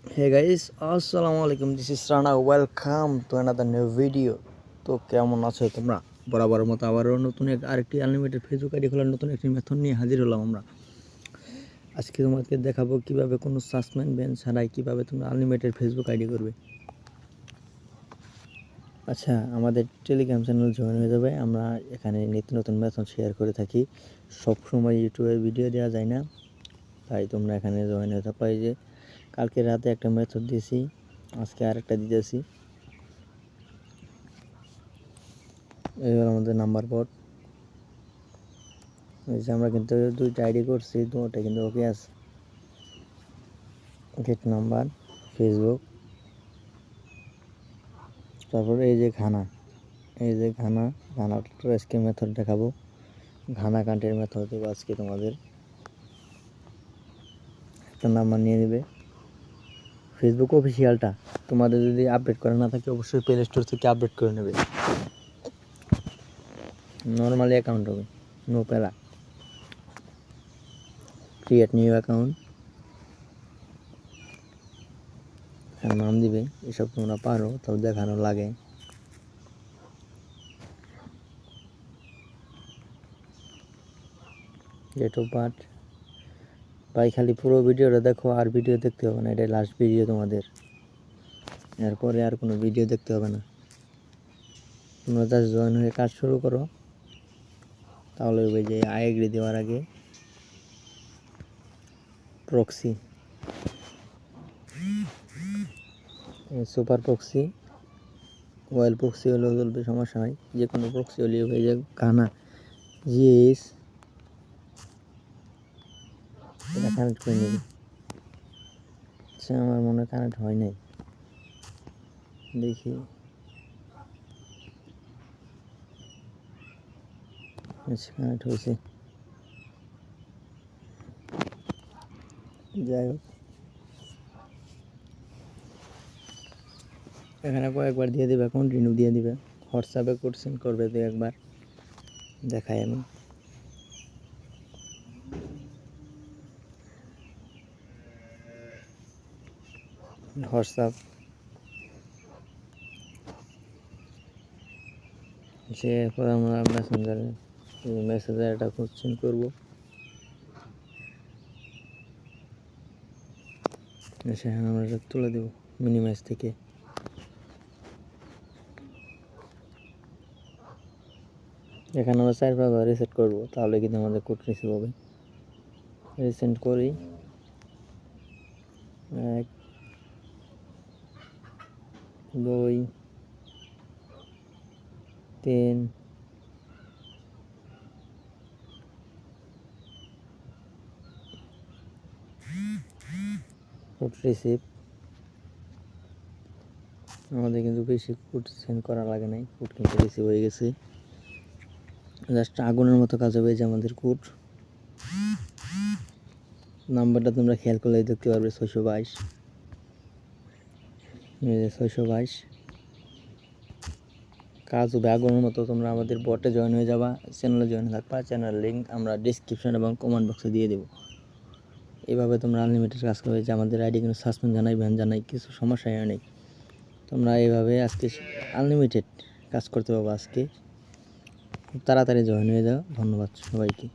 Hey guys, Assalamualaikum. This is Rana. Welcome to another new video. তো কেমন আছো তোমরা? বরাবরের মতো আবারও নতুন আরেকটি আনলিমিটেড ফেসবুক আইডি খোলার নতুন একটি মেথড নিয়ে হাজির হলাম আমরা। আজকে তোমাদেরকে দেখাবো কিভাবে কোনো সাসপেন্ড ব্যান ছাড়াই কিভাবে তোমরা আনলিমিটেড ফেসবুক আইডি করবে। আচ্ছা, আমাদের টেলিগ্রাম চ্যানেল জয়েন হয়ে যাবে। আমরা এখানে নিত্য নতুন মেথড শেয়ার করে থাকি। সব সময় ইউটিউবে ভিডিও দেওয়া যায় না, তাই তোমরা এখানে জয়েন হতে পারি। যে কালকে রাতে একটা মেথড দিয়েছি, আজকে আরেকটা দিতেছি। এবার আমাদের নাম্বার বোর্ড এই যে আমরা কিন্তু দুইটা আইডি করছি, দুটোটা কিন্তু ওকে আছে। গেট নাম্বার, ফেসবুক, তারপর এই যে ঘানাটার আজকে মেথড দেখাবো। ঘানা কান্টের মেথড দেবো আজকে তোমাদের। একটা নাম্বার নিয়ে নেবে। ফেসবুক অফিসিয়ালটা তোমাদের যদি আপডেট করা না থাকে অবশ্যই প্লে স্টোর থেকে আপডেট করে নেবে। নর্মালি অ্যাকাউন্ট হবে, নো প্যারা। ক্রিয়েট নিউ অ্যাকাউন্ট, নাম দিবে। এসব তোমরা পারো, তাও দেখানো লাগে। ডেট অফ বার্থ, ভাই খালি পুরো ভিডিওটা দেখো, আর ভিডিও দেখতে হবে না, এটাই লাস্ট ভিডিও তোমাদের। এরপরে আর কোনো ভিডিও দেখতে হবে না, তোমরা জাস্ট জয়েন হয়ে কাজ শুরু করো। তাহলে ওই যে আই এগ্রি দেওয়ার আগে proxy, super proxy, well proxy হলেও চলবে, সমস্যা নাই। যে কোনো প্রক্সি হলেও হয়ে যায়। গানা জিএস এটা কানেক্ট করে নেবে। আচ্ছা, আমার মনে হয় কানেক্ট হয় নাই, দেখি। আচ্ছা, কানেক্ট হয়েছে। যাই হোক, এখানে কয়েকবার দিয়ে দিবে, কন্টিনিউ দিয়ে দিবে। হোয়াটসঅ্যাপে কোড সেন্ড করবে দু একবার, দেখাই আমি। হোয়াটসঅ্যাপ সে এরপর আমরা মেসেঞ্জারে একটা কোড সেন্ড করবো। সেখানে আমরা এটা তুলে দেবো মিনিমাইজ থেকে। এখানে আমরা 4 রিসেট করবো, তাহলে কিন্তু আমাদের কোড রিসিভ হবে। রিসেন্ট করি, 1 2 3 কোড রিসিভ। আমাদের কিন্তু বেশি কোড সেন্ড করা লাগে নাই, কোড কিন্তু রিসিভ হয়ে গেছে। জাস্ট আগুনের মতো কাজ হবে। যে আমাদের কোড নাম্বারটা তোমরা খেয়াল করলে দেখতে পারবে 622, 622 কাজ হবে আগুনের মতো। তোমরা আমাদের বটে জয়েন হয়ে যাবা, চ্যানেলে জয়েন থাকবা। চ্যানেলের লিঙ্ক আমরা ডিসক্রিপশন এবং কমেন্ট বক্সে দিয়ে দেবো। এইভাবে তোমরা আনলিমিটেড কাজ করবে। যে আমাদের আইডি কিন্তু সাসপেন্ড জানাই, ব্যান জানাই, কিছু সমস্যাই নেই। তোমরা এইভাবে আজকে আনলিমিটেড কাজ করতে পারবো। আজকে খুব তাড়াতাড়ি জয়েন হয়ে যাও। ধন্যবাদ সবাইকে।